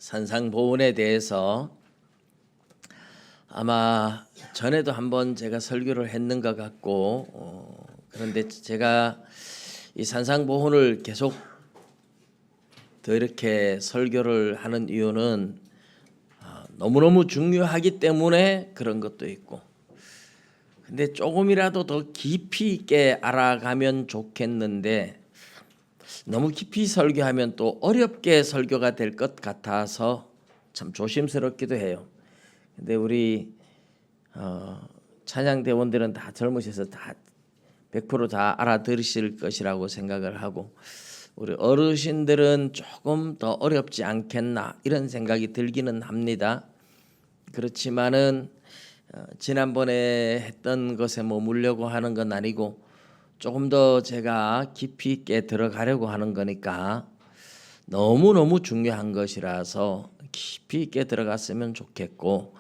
산상보훈에 대해서 아마 전에도 한번 제가 설교를 했는 것 같고 그런데 제가 이 산상보훈을 계속 더 이렇게 설교를 하는 이유는 너무너무 중요하기 때문에 그런 것도 있고, 근데 조금이라도 더 깊이 있게 알아가면 좋겠는데 너무 깊이 설교하면 또 어렵게 설교가 될 것 같아서 참 조심스럽기도 해요. 근데 우리 찬양대원들은 다 젊으셔서 다 100% 알아들으실 것이라고 생각을 하고, 우리 어르신들은 조금 더 어렵지 않겠나 이런 생각이 들기는 합니다. 그렇지만은 지난번에 했던 것에 머물려고 하는 건 아니고 조금 더 제가 깊이 있게 들어가려고 하는 거니까 너무너무 중요한 것이라서 깊이 있게 들어갔으면 좋겠고,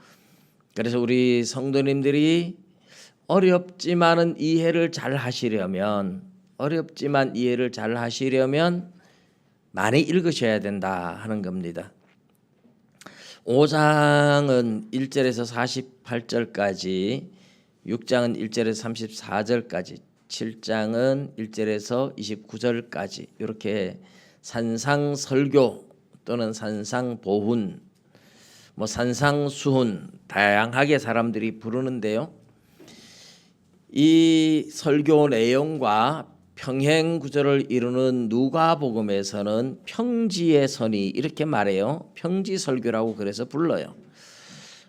그래서 우리 성도님들이 어렵지만 이해를 잘 하시려면 많이 읽으셔야 된다 하는 겁니다. 5장은 1절에서 48절까지, 6장은 1절에서 34절까지, 7장은 1절에서 29절까지 이렇게 산상설교 또는 산상보훈, 산상수훈 다양하게 사람들이 부르는데요. 이 설교 내용과 평행 구절을 이루는 누가복음에서는 평지의 선이 이렇게 말해요. 평지설교라고 그래서 불러요.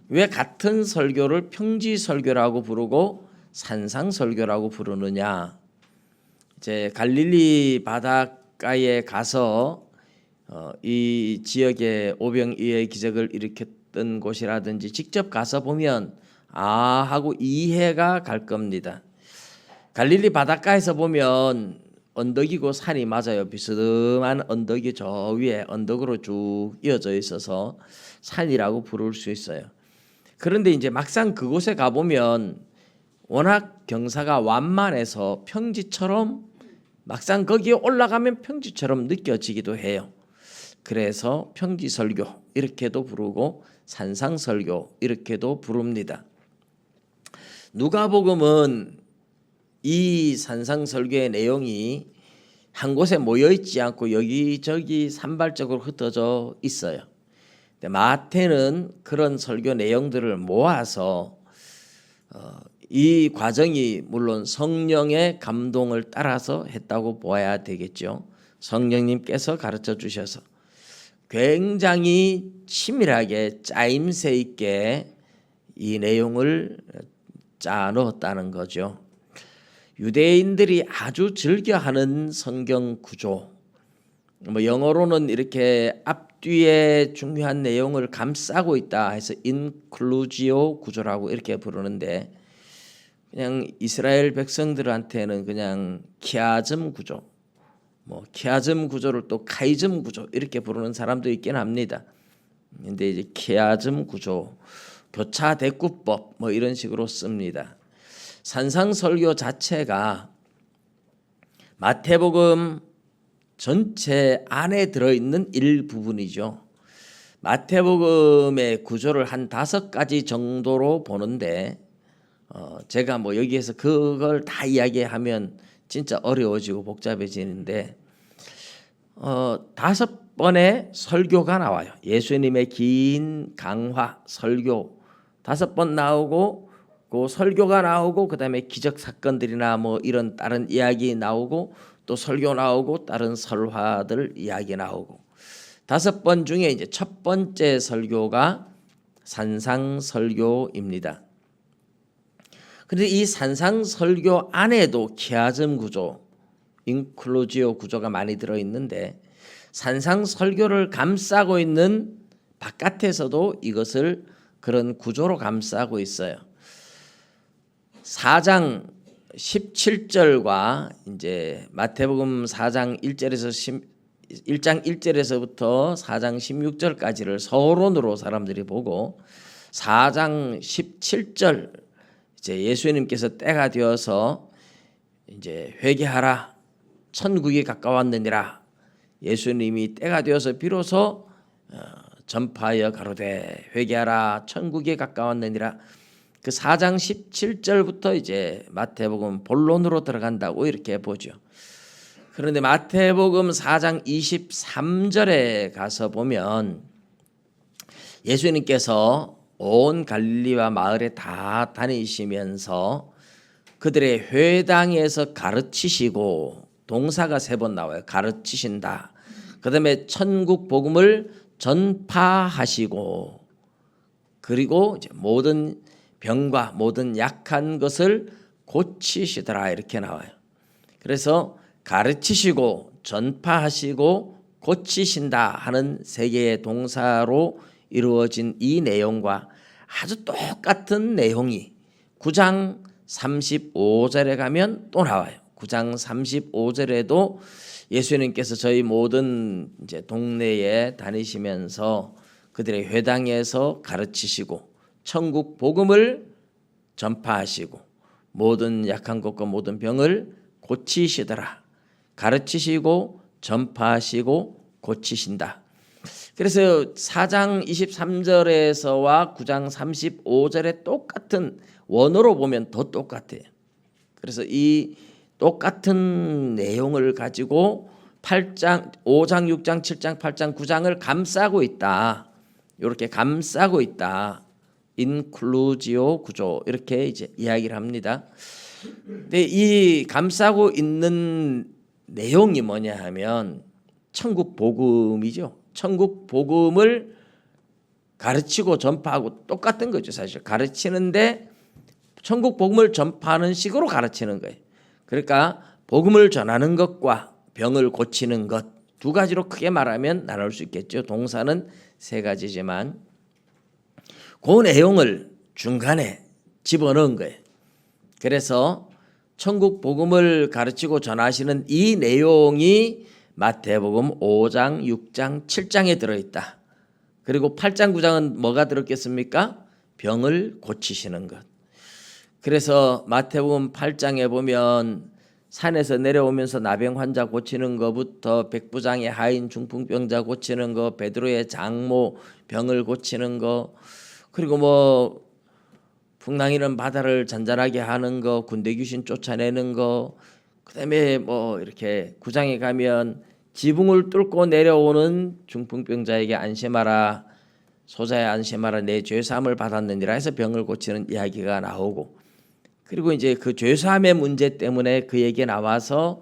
왜 같은 설교를 평지설교라고 부르고 산상설교라고 부르느냐? 이제 갈릴리 바닷가에 가서 이 지역에 오병이어의 기적을 일으켰던 곳이라든지 직접 가서 보면 하고 이해가 갈 겁니다. 갈릴리 바닷가에서 보면 언덕이고 산이 맞아요. 비스듬한 언덕이 저 위에 언덕으로 쭉 이어져 있어서 산이라고 부를 수 있어요. 그런데 이제 막상 그곳에 가보면 워낙 경사가 완만해서 평지처럼, 막상 거기에 올라가면 평지처럼 느껴지기도 해요. 그래서 평지설교 이렇게도 부르고 산상설교 이렇게도 부릅니다. 누가복음은 이 산상설교의 내용이 한 곳에 모여 있지 않고 여기저기 산발적으로 흩어져 있어요. 마태는 그런 설교 내용들을 모아서 이 과정이 물론 성령의 감동을 따라서 했다고 보아야 되겠죠. 성령님께서 가르쳐 주셔서 굉장히 치밀하게 짜임새 있게 이 내용을 짜 넣었다는 거죠. 유대인들이 아주 즐겨하는 성경 구조, 영어로는 이렇게 앞뒤에 중요한 내용을 감싸고 있다 해서 인클루지오 구조라고 이렇게 부르는데, 그냥 이스라엘 백성들한테는 그냥 키아즘 구조, 키아즘 구조를 또 카이즘 구조 이렇게 부르는 사람도 있긴 합니다. 근데 이제 키아즘 구조, 교차 대꾸법 이런 식으로 씁니다. 산상설교 자체가 마태복음 전체 안에 들어있는 일부분이죠. 마태복음의 구조를 한 5가지 정도로 보는데 제가 여기에서 그걸 다 이야기하면 진짜 어려워지고 복잡해지는데 5번의 설교가 나와요. 예수님의 긴 강화 설교 5번 나오고, 그 설교가 나오고 그다음에 기적 사건들이나 이런 다른 이야기 나오고, 또 설교 나오고 다른 설화들 이야기 나오고, 5번 중에 이제 첫 번째 설교가 산상설교입니다. 그런데 이 산상설교 안에도 키아즘 구조, 인클루지오 구조가 많이 들어있는데, 산상설교를 감싸고 있는 바깥에서도 이것을 그런 구조로 감싸고 있어요. 4장 17절과 이제 마태복음 4장 1장 1절에서부터 4장 16절까지를 서론으로 사람들이 보고, 4장 17절 이제 예수님께서 때가 되어서 이제 회개하라 천국이 가까웠느니라, 예수님이 때가 되어서 비로소 전파하여 가로되 회개하라 천국에 가까웠느니라. 그 4장 17절부터 이제 마태복음 본론으로 들어간다고 이렇게 보죠. 그런데 마태복음 4장 23절에 가서 보면 예수님께서 온 갈릴리와 마을에 다 다니시면서 그들의 회당에서 가르치시고, 동사가 3번 나와요. 가르치신다. 그다음에 천국 복음을 전파하시고, 그리고 이제 모든 병과 모든 약한 것을 고치시더라 이렇게 나와요. 그래서 가르치시고 전파하시고 고치신다 하는 3개의 동사로 이루어진 이 내용과 아주 똑같은 내용이 9장 35절에 가면 또 나와요. 9장 35절에도 예수님께서 저희 모든 이제 동네에 다니시면서 그들의 회당에서 가르치시고 천국 복음을 전파하시고 모든 약한 것과 모든 병을 고치시더라. 가르치시고 전파하시고 고치신다. 그래서 4장 23절에서와 9장 35절에 똑같은, 원어로 보면 더 똑같아요. 그래서 이 똑같은 내용을 가지고 8장, 5장, 6장, 7장, 8장, 9장을 감싸고 있다. 이렇게 감싸고 있다. 인클루지오 구조 이렇게 이제 이야기를 합니다. 근데 이 감싸고 있는 내용이 뭐냐 하면 천국 복음이죠. 천국 복음을 가르치고 전파하고 똑같은 거죠. 사실 가르치는데 천국 복음을 전파하는 식으로 가르치는 거예요. 그러니까 복음을 전하는 것과 병을 고치는 것, 2가지로 크게 말하면 나눌 수 있겠죠. 동사는 3가지지만 그 내용을 중간에 집어넣은 거예요. 그래서 천국 복음을 가르치고 전하시는 이 내용이 마태복음 5장, 6장, 7장에 들어있다. 그리고 8장, 9장은 뭐가 들었겠습니까? 병을 고치시는 것. 그래서 마태복음 8장에 보면 산에서 내려오면서 나병 환자 고치는 것부터 백부장의 하인 중풍병자 고치는 거, 베드로의 장모 병을 고치는 거, 그리고 뭐 풍랑이는 바다를 잔잔하게 하는 거, 군대 귀신 쫓아내는 거, 그다음에 뭐 이렇게 9장에 가면 지붕을 뚫고 내려오는 중풍병자에게 안심하라, 소자야 안심하라, 내 죄사함을 받았느니라 해서 병을 고치는 이야기가 나오고, 그리고 이제 그 죄사함의 문제 때문에 그에게 나와서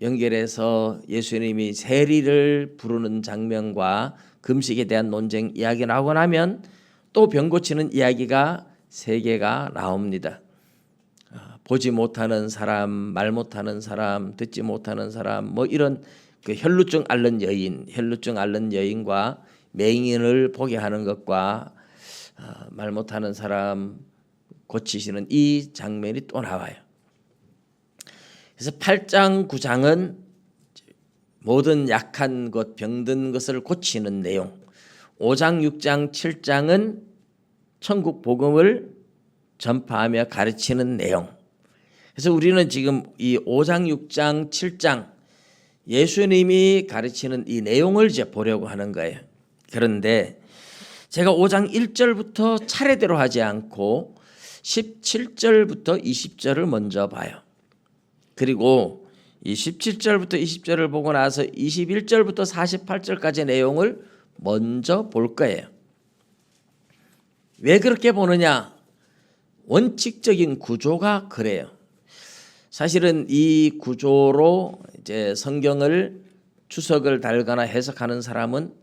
연결해서 예수님이 세리를 부르는 장면과 금식에 대한 논쟁 이야기 나오고 나면 또 병 고치는 이야기가 3개가 나옵니다. 보지 못하는 사람, 말 못하는 사람, 듣지 못하는 사람, 뭐 이런 그 혈루증 앓는 여인과 맹인을 보게 하는 것과 말 못하는 사람 고치시는 이 장면이 또 나와요. 그래서 8장, 9장은 모든 약한 것, 병든 것을 고치는 내용, 5장, 6장, 7장은 천국 복음을 전파하며 가르치는 내용. 그래서 우리는 지금 이 5장, 6장, 7장 예수님이 가르치는 이 내용을 이제 보려고 하는 거예요. 그런데 제가 5장 1절부터 차례대로 하지 않고 17절부터 20절을 먼저 봐요. 그리고 이 17절부터 20절을 보고 나서 21절부터 48절까지 내용을 먼저 볼 거예요. 왜 그렇게 보느냐? 원칙적인 구조가 그래요. 사실은 이 구조로 이제 성경을 주석을 달거나 해석하는 사람은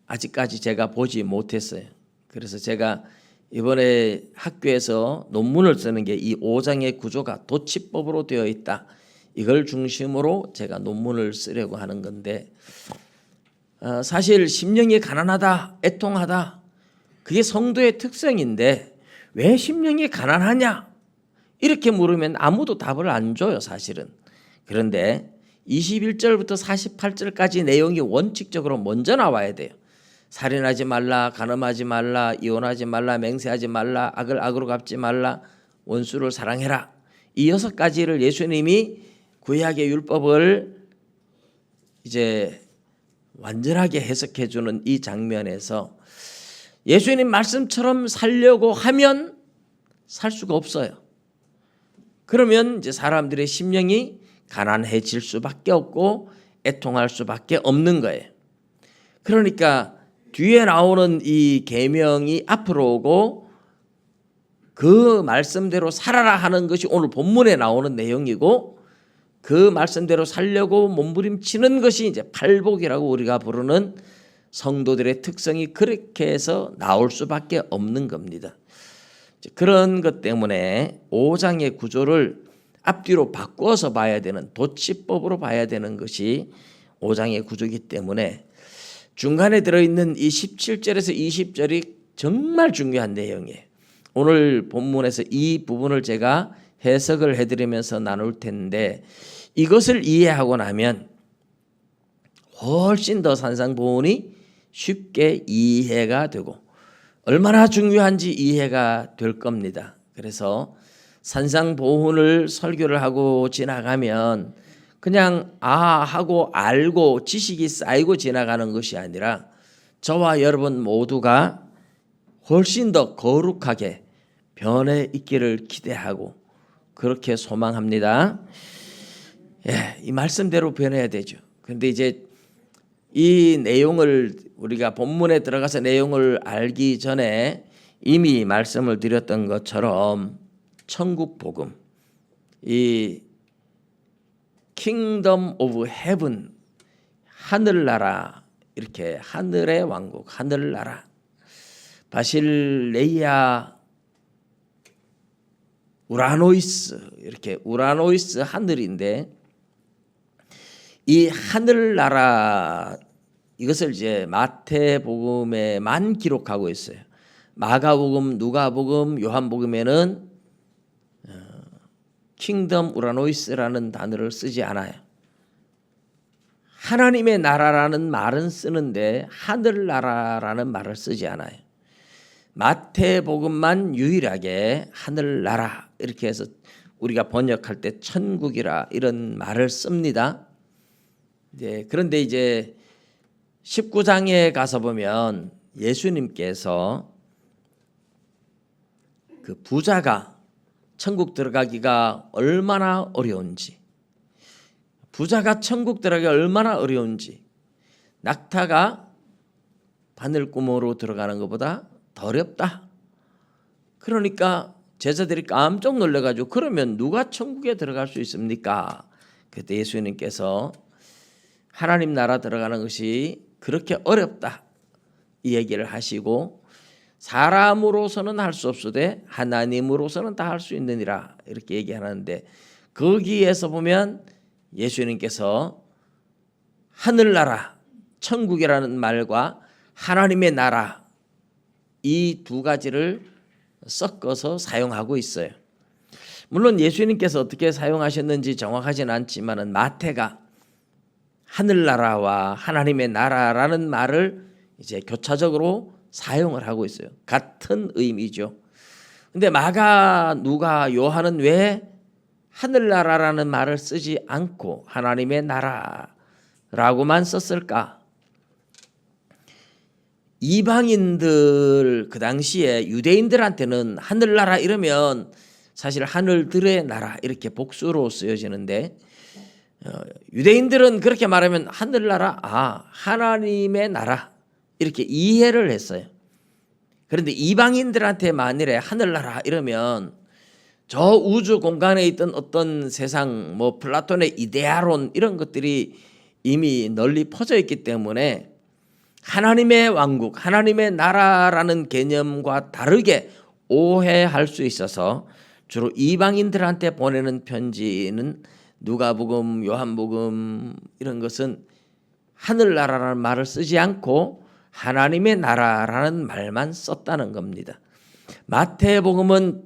아직까지 제가 보지 못했어요. 그래서 제가 이번에 학교에서 논문을 쓰는 게 이 5장의 구조가 도치법으로 되어 있다. 이걸 중심으로 제가 논문을 쓰려고 하는 건데, 사실 심령이 가난하다, 애통하다, 그게 성도의 특성인데 왜 심령이 가난하냐? 이렇게 물으면 아무도 답을 안 줘요, 사실은. 그런데 21절부터 48절까지 내용이 원칙적으로 먼저 나와야 돼요. 살인하지 말라, 간음하지 말라, 이혼하지 말라, 맹세하지 말라, 악을 악으로 갚지 말라, 원수를 사랑해라. 이 6가지를 예수님이 구약의 율법을 이제 완전하게 해석해 주는 이 장면에서 예수님 말씀처럼 살려고 하면 살 수가 없어요. 그러면 이제 사람들의 심령이 가난해질 수밖에 없고 애통할 수밖에 없는 거예요. 그러니까 뒤에 나오는 이 계명이 앞으로 오고 그 말씀대로 살아라 하는 것이 오늘 본문에 나오는 내용이고, 그 말씀대로 살려고 몸부림치는 것이 이제 팔복이라고 우리가 부르는 성도들의 특성이 그렇게 해서 나올 수밖에 없는 겁니다. 그런 것 때문에 5장의 구조를 앞뒤로 바꿔서 봐야 되는, 도치법으로 봐야 되는 것이 5장의 구조이기 때문에 중간에 들어있는 이 17절에서 20절이 정말 중요한 내용이에요. 오늘 본문에서 이 부분을 제가 해석을 해드리면서 나눌 텐데, 이것을 이해하고 나면 훨씬 더 산상보훈이 쉽게 이해가 되고 얼마나 중요한지 이해가 될 겁니다. 그래서 산상보훈을 설교를 하고 지나가면 그냥 하고 알고 지식이 쌓이고 지나가는 것이 아니라 저와 여러분 모두가 훨씬 더 거룩하게 변해 있기를 기대하고 그렇게 소망합니다. 이 말씀대로 변해야 되죠. 그런데 이제 이 내용을 우리가 본문에 들어가서 내용을 알기 전에 이미 말씀을 드렸던 것처럼 천국 복음, 이 킹덤 오브 헤븐, 하늘나라, 이렇게 하늘의 왕국, 하늘나라, 바실레이아 우라노이스, 이렇게 우라노이스 하늘인데, 이 하늘나라 이것을 이제 마태복음에만 기록하고 있어요. 마가복음, 누가복음, 요한복음에는 킹덤 우라노이스라는 단어를 쓰지 않아요. 하나님의 나라라는 말은 쓰는데 하늘나라라는 말을 쓰지 않아요. 마태복음만 유일하게 하늘나라 이렇게 해서 우리가 번역할 때 천국이라 이런 말을 씁니다. 그런데 이제 19장에 가서 보면 예수님께서 그 부자가 천국 들어가기가 얼마나 어려운지, 부자가 천국 들어가기가 얼마나 어려운지, 낙타가 바늘구멍으로 들어가는 것보다 더 어렵다. 그러니까 제자들이 깜짝 놀라가지고 그러면 누가 천국에 들어갈 수 있습니까? 그때 예수님께서 하나님 나라 들어가는 것이 그렇게 어렵다 이 얘기를 하시고, 사람으로서는 할 수 없으되 하나님으로서는 다 할 수 있느니라 이렇게 얘기하는데, 거기에서 보면 예수님께서 하늘나라, 천국이라는 말과 하나님의 나라 이 두 가지를 섞어서 사용하고 있어요. 물론 예수님께서 어떻게 사용하셨는지 정확하진 않지만은 마태가 하늘나라와 하나님의 나라라는 말을 이제 교차적으로 사용을 하고 있어요. 같은 의미죠. 근데 마가, 누가, 요한은 왜 하늘나라라는 말을 쓰지 않고 하나님의 나라라고만 썼을까? 이방인들, 그 당시에 유대인들한테는 하늘나라 이러면 사실 하늘들의 나라 이렇게 복수로 쓰여지는데, 유대인들은 그렇게 말하면 하늘나라, 하나님의 나라 이렇게 이해를 했어요. 그런데 이방인들한테 만일에 하늘나라 이러면 저 우주 공간에 있던 어떤 세상, 플라톤의 이데아론 이런 것들이 이미 널리 퍼져 있기 때문에 하나님의 왕국, 하나님의 나라라는 개념과 다르게 오해할 수 있어서 주로 이방인들한테 보내는 편지는 누가복음, 요한복음 이런 것은 하늘나라라는 말을 쓰지 않고 하나님의 나라라는 말만 썼다는 겁니다. 마태복음은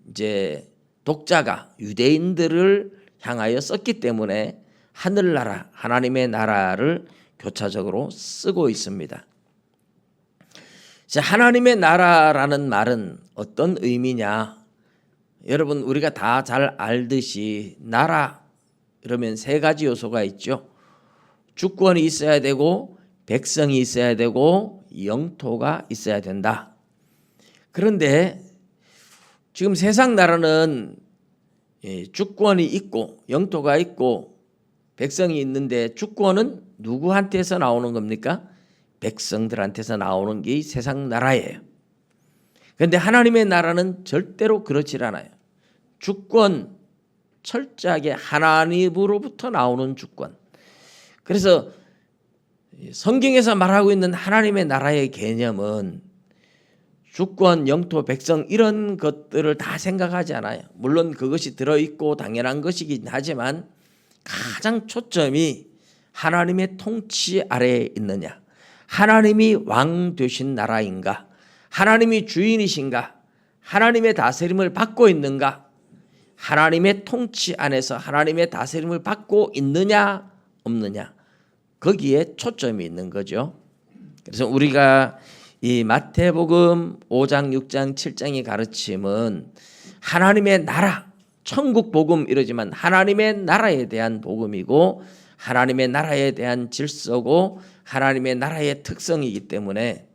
이제 독자가 유대인들을 향하여 썼기 때문에 하늘나라, 하나님의 나라를 교차적으로 쓰고 있습니다. 하나님의 나라라는 말은 어떤 의미냐? 여러분, 우리가 다 잘 알듯이 나라 그러면 세 가지 요소가 있죠. 주권이 있어야 되고, 백성이 있어야 되고 영토가 있어야 된다. 그런데 지금 세상 나라는 주권이 있고 영토가 있고 백성이 있는데 주권은 누구한테서 나오는 겁니까? 백성들한테서 나오는 게 세상 나라예요. 그런데 하나님의 나라는 절대로 그렇지 않아요. 주권 철저하게 하나님으로부터 나오는 주권. 그래서 성경에서 말하고 있는 하나님의 나라의 개념은 주권, 영토, 백성 이런 것들을 다 생각하지 않아요. 물론 그것이 들어있고 당연한 것이긴 하지만 가장 초점이 하나님의 통치 아래에 있느냐, 하나님이 왕 되신 나라인가, 하나님이 주인이신가, 하나님의 다스림을 받고 있는가, 하나님의 통치 안에서 하나님의 다스림을 받고 있느냐 없느냐, 거기에 초점이 있는 거죠. 그래서 우리가 이 마태복음 5장, 6장, 7장의 가르침은 하나님의 나라, 천국 복음 이러지만 하나님의 나라에 대한 복음이고 하나님의 나라에 대한 질서고 하나님의 나라의 특성이기 때문에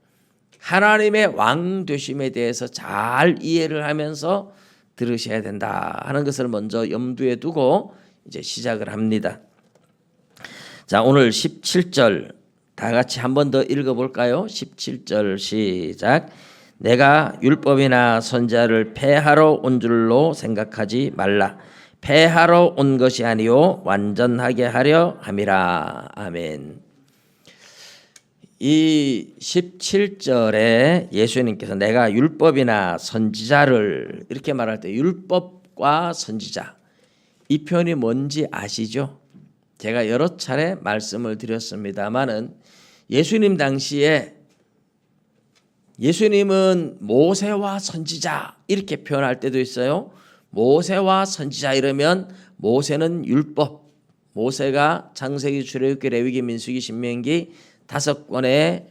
하나님의 왕 되심에 대해서 잘 이해를 하면서 들으셔야 된다 하는 것을 먼저 염두에 두고 이제 시작을 합니다. 자, 오늘 17절 다 같이 한 번 더 읽어볼까요? 17절 시작. 내가 율법이나 선지자를 폐하러 온 줄로 생각하지 말라. 폐하러 온 것이 아니요 완전하게 하려 함이라. 아멘. 이 17절에 예수님께서 내가 율법이나 선지자를 이렇게 말할 때 율법과 선지자 이 표현이 뭔지 아시죠? 제가 여러 차례 말씀을 드렸습니다마는 예수님 당시에 예수님은 모세와 선지자 이렇게 표현할 때도 있어요. 모세와 선지자 이러면 모세는 율법, 모세가 창세기, 출애굽기, 레위기, 민수기, 신명기 5권의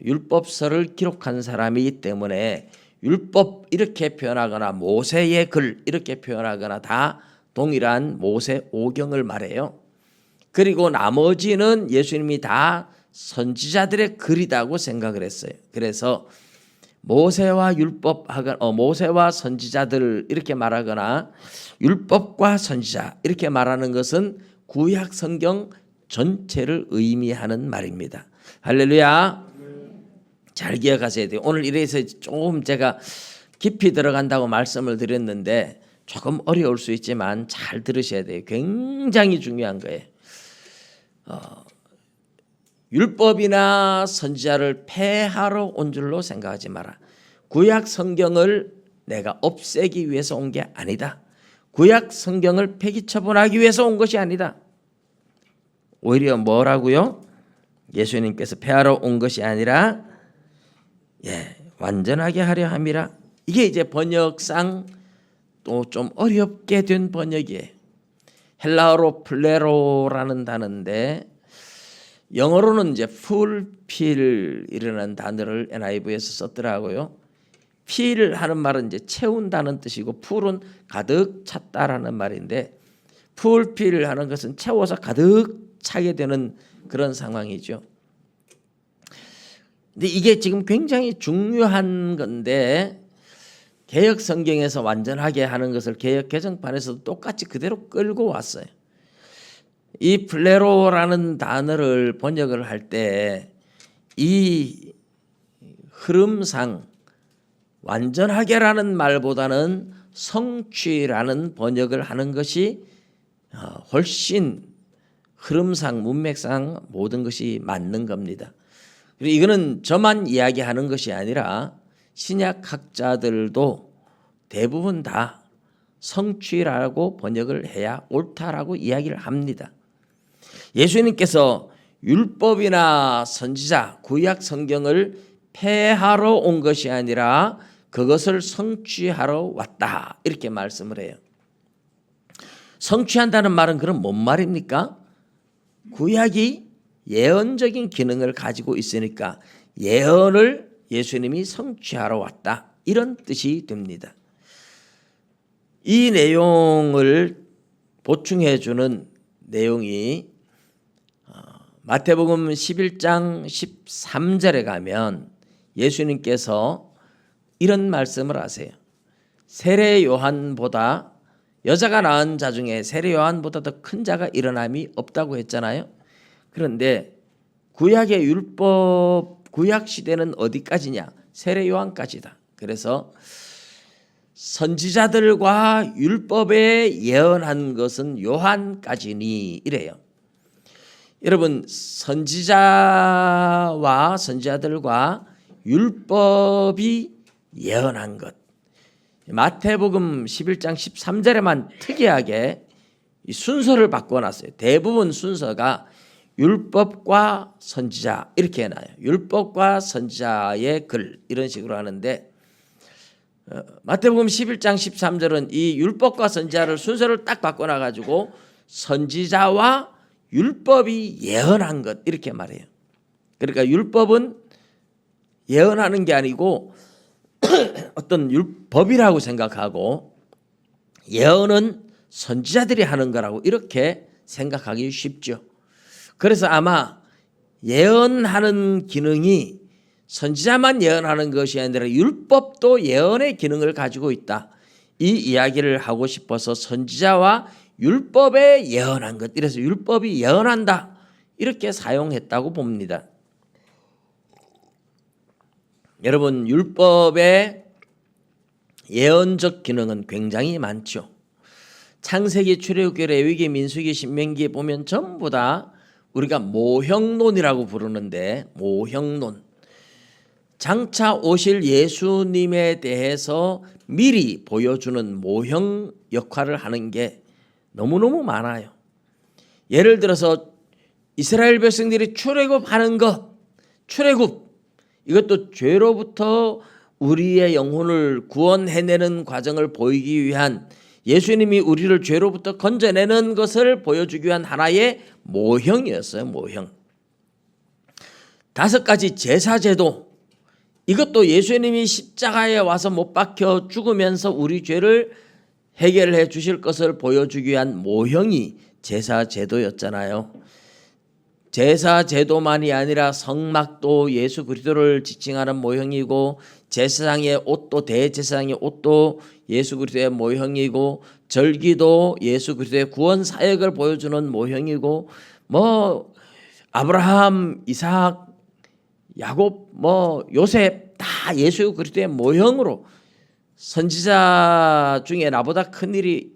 율법서를 기록한 사람이기 때문에 율법 이렇게 표현하거나 모세의 글 이렇게 표현하거나 다 동일한 모세 오경을 말해요. 그리고 나머지는 예수님이 다 선지자들의 글이라고 생각을 했어요. 그래서 모세와 율법 모세와 선지자들 이렇게 말하거나 율법과 선지자 이렇게 말하는 것은 구약 성경 전체를 의미하는 말입니다. 할렐루야. 잘 기억하셔야 돼요. 오늘 이래서 조금 제가 깊이 들어간다고 말씀을 드렸는데 조금 어려울 수 있지만 잘 들으셔야 돼요. 굉장히 중요한 거예요. 율법이나 선지자를 폐하러 온 줄로 생각하지 마라. 구약 성경을 내가 없애기 위해서 온 게 아니다. 구약 성경을 폐기 처분하기 위해서 온 것이 아니다. 오히려 뭐라고요? 예수님께서 폐하러 온 것이 아니라 완전하게 하려 함이라. 이게 이제 번역상 또 좀 어렵게 된 번역이에요. 헬라어로 플레로라는 단어인데 영어로는 이제 fulfill이라는 단어를 NIV에서 썼더라고요. fill 하는 말은 이제 채운다는 뜻이고 full은 가득 찼다라는 말인데 fulfill 하는 것은 채워서 가득 차게 되는 그런 상황이죠. 근데 이게 지금 굉장히 중요한 건데 개역 성경에서 완전하게 하는 것을 개역 개정판에서도 똑같이 그대로 끌고 왔어요. 이 플레로라는 단어를 번역을 할 때 이 흐름상 완전하게라는 말보다는 성취라는 번역을 하는 것이 훨씬 흐름상 문맥상 모든 것이 맞는 겁니다. 그리고 이거는 저만 이야기하는 것이 아니라 신약학자들도 대부분 다 성취라고 번역을 해야 옳다라고 이야기를 합니다. 예수님께서 율법이나 선지자, 구약 성경을 폐하러 온 것이 아니라 그것을 성취하러 왔다 이렇게 말씀을 해요. 성취한다는 말은 그럼 뭔 말입니까? 구약이 예언적인 기능을 가지고 있으니까 예언을 예수님이 성취하러 왔다 이런 뜻이 됩니다. 이 내용을 보충해 주는 내용이 마태복음 11장 13절에 가면 예수님께서 이런 말씀을 하세요. 세례 요한보다, 여자가 낳은 자 중에 세례 요한보다 더 큰 자가 일어남이 없다고 했잖아요. 그런데 구약의 율법, 구약 시대는 어디까지냐? 세례 요한까지다. 그래서 선지자들과 율법에 예언한 것은 요한까지니 이래요. 여러분, 선지자와 선지자들과 율법이 예언한 것, 마태복음 11장 13절에만 특이하게 이 순서를 바꿔놨어요. 대부분 순서가 율법과 선지자 이렇게 해놔요. 율법과 선지자의 글 이런 식으로 하는데 마태복음 11장 13절은 이 율법과 선지자를 순서를 딱 바꿔놔가지고 선지자와 율법이 예언한 것 이렇게 말해요. 그러니까 율법은 예언하는 게 아니고 어떤 율법이라고 생각하고 예언은 선지자들이 하는 거라고 이렇게 생각하기 쉽죠. 그래서 아마 예언하는 기능이 선지자만 예언하는 것이 아니라 율법도 예언의 기능을 가지고 있다. 이 이야기를 하고 싶어서 선지자와 율법에 예언한 것, 이래서 율법이 예언한다 이렇게 사용했다고 봅니다. 여러분, 율법의 예언적 기능은 굉장히 많죠. 창세기, 출애굽기, 레위기, 민수기, 신명기에 보면 전부 다 우리가 모형론이라고 부르는데, 모형론, 장차 오실 예수님에 대해서 미리 보여주는 모형 역할을 하는 게 너무너무 많아요. 예를 들어서 이스라엘 백성들이 출애굽하는 것, 출애굽, 이것도 죄로부터 우리의 영혼을 구원해내는 과정을 보이기 위한, 예수님이 우리를 죄로부터 건져내는 것을 보여주기 위한 하나의 모형이었어요. 모형. 5가지 제사제도, 이것도 예수님이 십자가에 와서 못 박혀 죽으면서 우리 죄를 해결해 주실 것을 보여주기 위한 모형이 제사제도였잖아요. 제사제도만이 아니라 성막도 예수 그리스도를 지칭하는 모형이고, 제사장의 옷도, 대제사장의 옷도 예수 그리스도의 모형이고, 절기도 예수 그리스도의 구원 사역을 보여주는 모형이고, 뭐 아브라함, 이삭, 야곱, 뭐 요셉 다 예수 그리스도의 모형으로, 선지자 중에 나보다 큰 일이,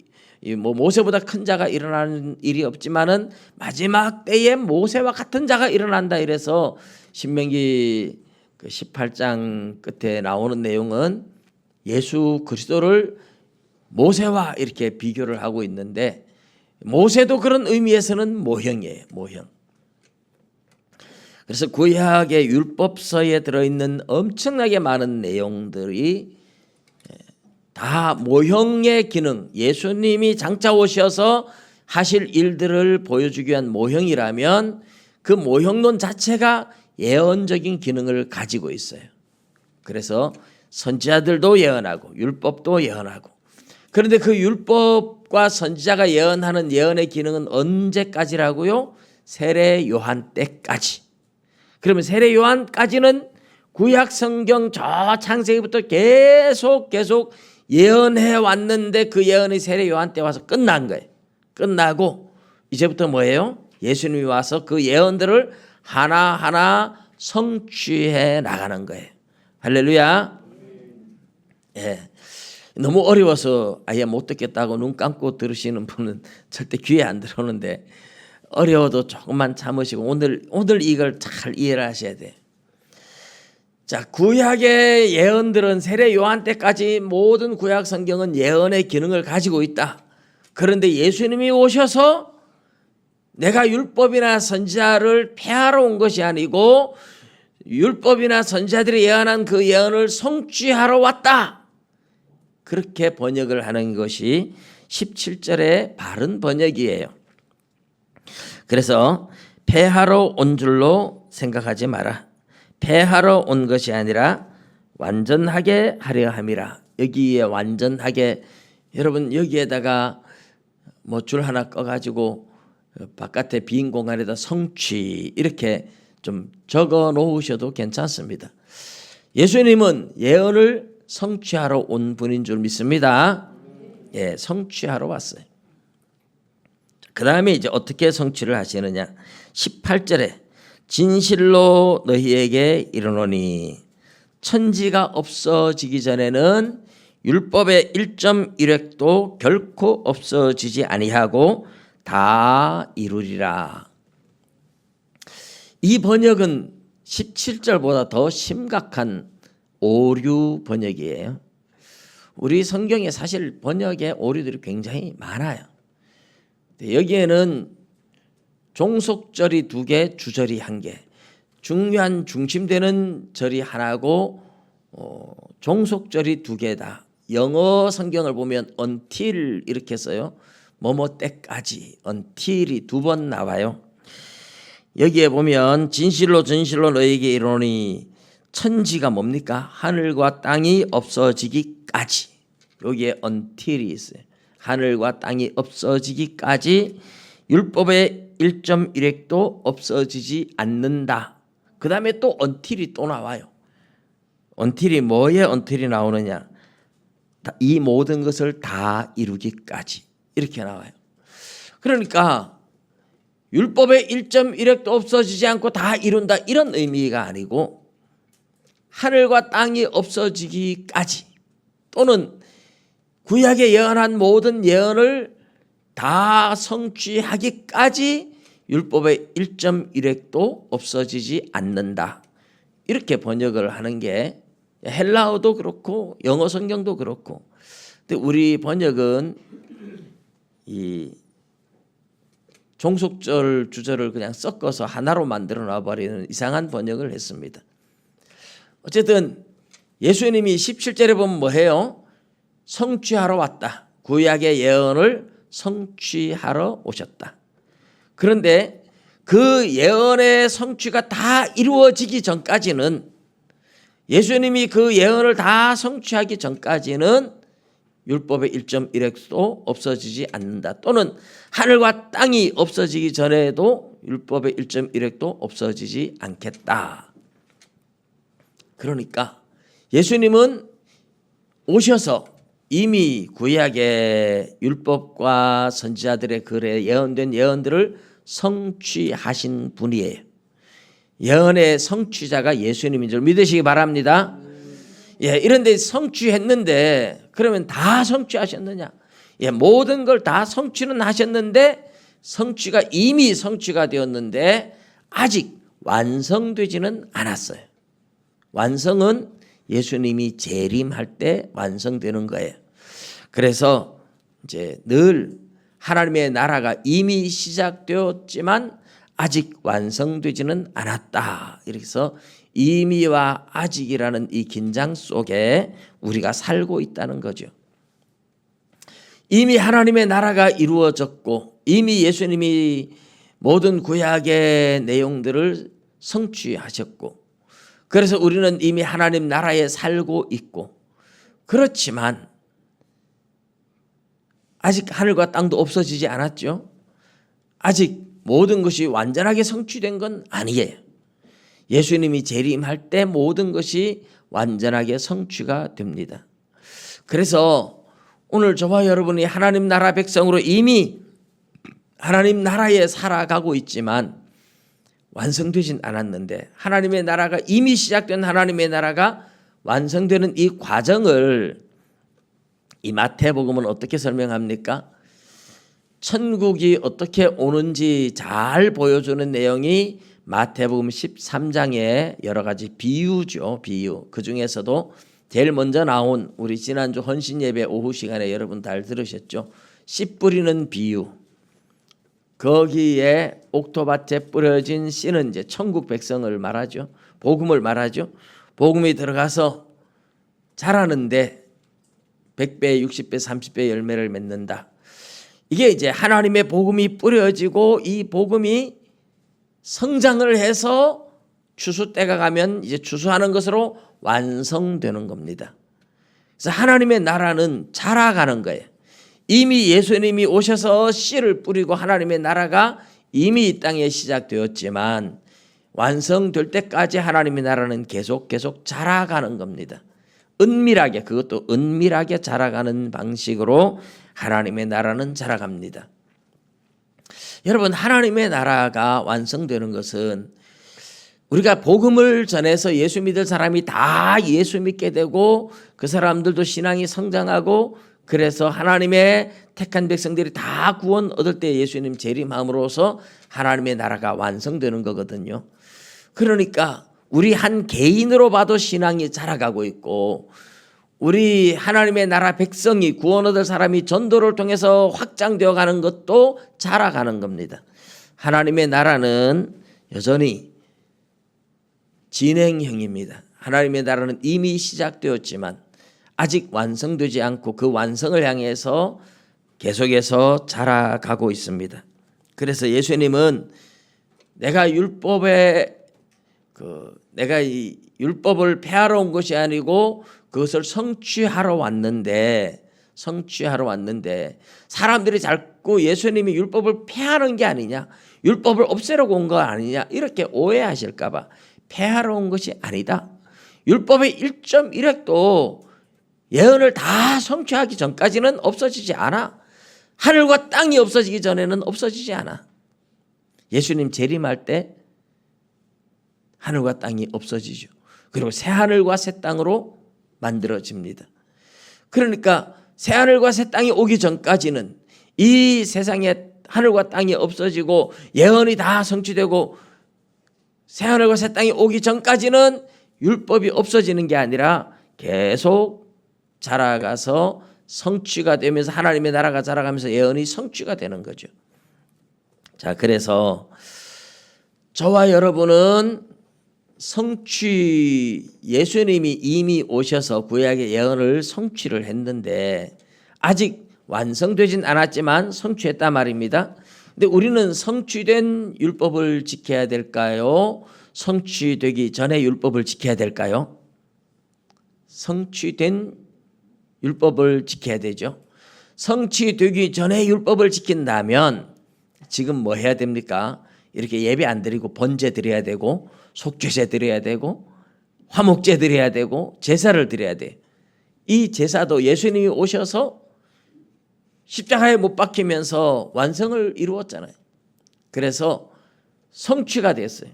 뭐 모세보다 큰 자가 일어나는 일이 없지만은 마지막 때에 모세와 같은 자가 일어난다 이래서 신명기 18장 끝에 나오는 내용은 예수 그리스도를 모세와 이렇게 비교를 하고 있는데, 모세도 그런 의미에서는 모형이에요. 모형. 그래서 구약의 율법서에 들어있는 엄청나게 많은 내용들이 다 모형의 기능, 예수님이 장차 오셔서 하실 일들을 보여주기 위한 모형이라면 그 모형론 자체가 예언적인 기능을 가지고 있어요. 그래서 선지자들도 예언하고 율법도 예언하고, 그런데 그 율법과 선지자가 예언하는 예언의 기능은 언제까지라고요? 세례 요한 때까지. 그러면 세례 요한까지는 구약 성경 저 창세기부터 계속 예언해 왔는데 그 예언이 세례 요한 때 와서 끝난 거예요. 끝나고 이제부터 뭐예요? 예수님이 와서 그 예언들을 하나하나 성취해 나가는 거예요. 할렐루야. 예. 너무 어려워서 아예 못 듣겠다고 눈 감고 들으시는 분은 절대 귀에 안 들어오는데, 어려워도 조금만 참으시고 오늘 이걸 잘 이해를 하셔야 돼요. 자, 구약의 예언들은 세례 요한 때까지 모든 구약 성경은 예언의 기능을 가지고 있다. 그런데 예수님이 오셔서 내가 율법이나 선지자를 폐하러 온 것이 아니고 율법이나 선지자들이 예언한 그 예언을 성취하러 왔다. 그렇게 번역을 하는 것이 17절의 바른 번역이에요. 그래서 폐하러 온 줄로 생각하지 마라. 폐하러 온 것이 아니라 완전하게 하려 함이라. 여기에 완전하게, 여러분 여기에다가 뭐 줄 하나 꺼가지고 바깥에 빈 공간에다 성취 이렇게 좀 적어 놓으셔도 괜찮습니다. 예수님은 예언을 성취하러 온 분인 줄 믿습니다. 예, 성취하러 왔어요. 그 다음에 이제 어떻게 성취를 하시느냐. 18절에 진실로 너희에게 이르노니 천지가 없어지기 전에는 율법의 1.1획도 결코 없어지지 아니하고 다 이루리라. 이 번역은 17절보다 더 심각한 오류 번역이에요. 우리 성경에 사실 번역의 오류들이 굉장히 많아요. 여기에는 종속절이 2개, 주절이 1개, 중요한 중심되는 절이 하나고 종속절이 2개다. 영어 성경을 보면 until 이렇게 써요. 뭐뭐 때까지 until이 2번 나와요. 여기에 보면 진실로 진실로 너에게 이르노니 천지가 뭡니까? 하늘과 땅이 없어지기까지. 여기에 until이 있어요. 하늘과 땅이 없어지기까지 율법의 1.1획도 없어지지 않는다. 그 다음에 또 until이 또 나와요. until이 뭐에 until이 나오느냐? 이 모든 것을 다 이루기까지 이렇게 나와요. 그러니까 율법의 1.1획도 없어지지 않고 다 이룬다 이런 의미가 아니고 하늘과 땅이 없어지기까지 또는 구약에 예언한 모든 예언을 다 성취하기까지 율법의 1.1획도 없어지지 않는다. 이렇게 번역을 하는 게 헬라어도 그렇고 영어 성경도 그렇고. 근데 우리 번역은 이 종속절 주절을 그냥 섞어서 하나로 만들어 놔버리는 이상한 번역을 했습니다. 어쨌든 예수님이 17절에 보면 뭐해요? 성취하러 왔다. 구약의 예언을 성취하러 오셨다. 그런데 그 예언의 성취가 다 이루어지기 전까지는 예수님이 그 예언을 다 성취하기 전까지는 율법의 1.1획도 없어지지 않는다. 또는 하늘과 땅이 없어지기 전에도 율법의 1.1획도 없어지지 않겠다. 그러니까 예수님은 오셔서 이미 구약의 율법과 선지자들의 글에 예언된 예언들을 성취하신 분이에요. 예언의 성취자가 예수님인 줄 믿으시기 바랍니다. 예, 이런데 성취했는데 그러면 다 성취하셨느냐? 예, 모든 걸 다 성취는 하셨는데 성취가 이미 성취가 되었는데 아직 완성되지는 않았어요. 완성은 예수님이 재림할 때 완성되는 거예요. 그래서 이제 늘 하나님의 나라가 이미 시작되었지만 아직 완성되지는 않았다. 이렇게 해서 이미와 아직이라는 이 긴장 속에 우리가 살고 있다는 거죠. 이미 하나님의 나라가 이루어졌고 이미 예수님이 모든 구약의 내용들을 성취하셨고 그래서 우리는 이미 하나님 나라에 살고 있고 그렇지만 아직 하늘과 땅도 없어지지 않았죠. 아직 모든 것이 완전하게 성취된 건 아니에요. 예수님이 재림할 때 모든 것이 완전하게 성취가 됩니다. 그래서 오늘 저와 여러분이 하나님 나라 백성으로 이미 하나님 나라에 살아가고 있지만 완성되진 않았는데 하나님의 나라가 이미 시작된 하나님의 나라가 완성되는 이 과정을 이 마태복음은 어떻게 설명합니까? 천국이 어떻게 오는지 잘 보여주는 내용이 마태복음 13장의 여러 가지 비유죠. 비유. 그중에서도 제일 먼저 나온 우리 지난주 헌신예배 오후 시간에 여러분 잘 들으셨죠? 씨 뿌리는 비유. 거기에 옥토밭에 뿌려진 씨는 이제 천국 백성을 말하죠. 복음을 말하죠. 복음이 들어가서 자라는데 100배, 60배, 30배 열매를 맺는다. 이게 이제 하나님의 복음이 뿌려지고 이 복음이 성장을 해서 추수 때가 가면 이제 추수하는 것으로 완성되는 겁니다. 그래서 하나님의 나라는 자라가는 거예요. 이미 예수님이 오셔서 씨를 뿌리고 하나님의 나라가 이미 이 땅에 시작되었지만 완성될 때까지 하나님의 나라는 계속 자라가는 겁니다. 은밀하게, 그것도 은밀하게 자라가는 방식으로 하나님의 나라는 자라갑니다. 여러분, 하나님의 나라가 완성되는 것은 우리가 복음을 전해서 예수 믿을 사람이 다 예수 믿게 되고 그 사람들도 신앙이 성장하고 그래서 하나님의 택한 백성들이 다 구원 얻을 때 예수님 재림함으로써 하나님의 나라가 완성되는 거거든요. 그러니까 우리 한 개인으로 봐도 신앙이 자라가고 있고 우리 하나님의 나라 백성이 구원 얻을 사람이 전도를 통해서 확장되어 가는 것도 자라가는 겁니다. 하나님의 나라는 여전히 진행형입니다. 하나님의 나라는 이미 시작되었지만 아직 완성되지 않고 그 완성을 향해서 계속해서 자라가고 있습니다. 그래서 예수님은 내가 이 율법을 폐하러 온 것이 아니고 그것을 성취하러 왔는데 사람들이 자꾸 예수님이 율법을 폐하는 게 아니냐, 율법을 없애려고 온 거 아니냐 이렇게 오해하실까 봐 폐하러 온 것이 아니다. 율법의 1.1획도 예언을 다 성취하기 전까지는 없어지지 않아. 하늘과 땅이 없어지기 전에는 없어지지 않아. 예수님 재림할 때 하늘과 땅이 없어지죠. 그리고 새 하늘과 새 땅으로 만들어집니다. 그러니까 새 하늘과 새 땅이 오기 전까지는 이 세상에 하늘과 땅이 없어지고 예언이 다 성취되고 새 하늘과 새 땅이 오기 전까지는 율법이 없어지는 게 아니라 계속 자라가서 성취가 되면서 하나님의 나라가 자라가면서 예언이 성취가 되는 거죠. 자, 그래서 저와 여러분은 예수님이 이미 오셔서 구약의 예언을 성취를 했는데 아직 완성되진 않았지만 성취했단 말입니다. 근데 우리는 성취된 율법을 지켜야 될까요? 성취되기 전에 율법을 지켜야 될까요? 성취된 율법을 지켜야 되죠. 성취되기 전에 율법을 지킨다면 지금 뭐 해야 됩니까? 이렇게 예배 안 드리고 번제 드려야 되고 속죄제 드려야 되고 화목제 드려야 되고 제사를 드려야 돼. 이 제사도 예수님이 오셔서 십자가에 못 박히면서 완성을 이루었잖아요. 그래서 성취가 됐어요.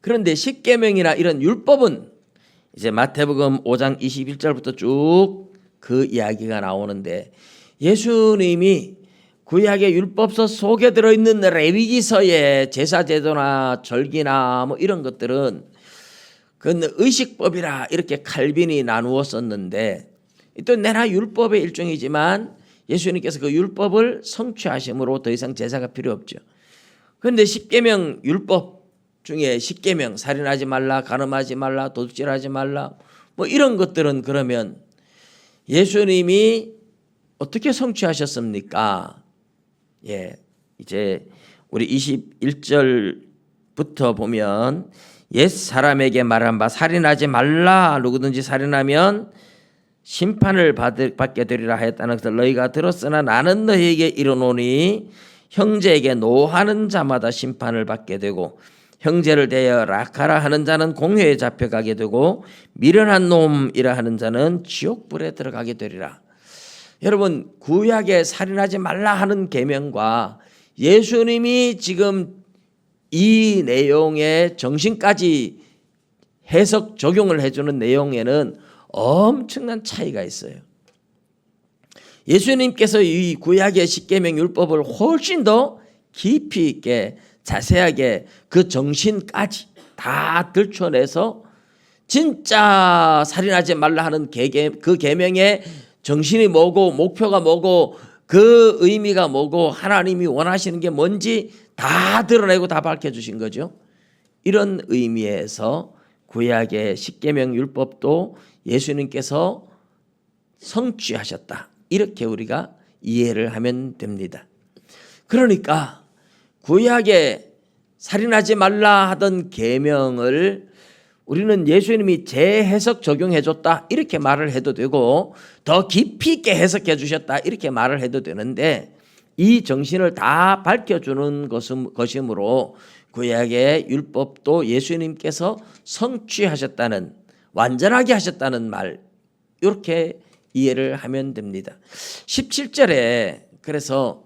그런데 십계명이나 이런 율법은 이제 마태복음 5장 21절부터 쭉 그 이야기가 나오는데 예수님이 구약의 율법서 속에 들어있는 레위기서의 제사제도나 절기나 뭐 이런 것들은 그건 의식법이라 이렇게 칼빈이 나누었었는데 또 내나 율법의 일종이지만 예수님께서 그 율법을 성취하심으로 더 이상 제사가 필요 없죠. 그런데 십계명 율법 중에 십계명 살인하지 말라, 간음하지 말라, 도둑질하지 말라 뭐 이런 것들은 그러면 예수님이 어떻게 성취하셨습니까? 예, 이제 우리 21절부터 보면 옛 사람에게 말한 바 살인하지 말라, 누구든지 살인하면 심판을 받게 되리라 하였다는 것을 너희가 들었으나 나는 너희에게 이르노니 형제에게 노하는 자마다 심판을 받게 되고 형제를 대하여 락하라 하는 자는 공회에 잡혀가게 되고 미련한 놈이라 하는 자는 지옥불에 들어가게 되리라. 여러분, 구약에 살인하지 말라 하는 계명과 예수님이 지금 이 내용의 정신까지 해석 적용을 해주는 내용에는 엄청난 차이가 있어요. 예수님께서 이 구약의 십계명 율법을 훨씬 더 깊이 있게 자세하게 그 정신까지 다 들춰내서 진짜 살인하지 말라 하는 그 계명의 정신이 뭐고 목표가 뭐고 그 의미가 뭐고 하나님이 원하시는 게 뭔지 다 드러내고 다 밝혀주신 거죠. 이런 의미에서 구약의 십계명 율법도 예수님께서 성취하셨다. 이렇게 우리가 이해를 하면 됩니다. 그러니까 구약에 살인하지 말라 하던 계명을 우리는 예수님이 재해석 적용해 줬다 이렇게 말을 해도 되고 더 깊이 있게 해석해 주셨다 이렇게 말을 해도 되는데 이 정신을 다 밝혀주는 것이므로 구약의 율법도 예수님께서 성취하셨다는, 완전하게 하셨다는 말, 이렇게 이해를 하면 됩니다. 17절에 그래서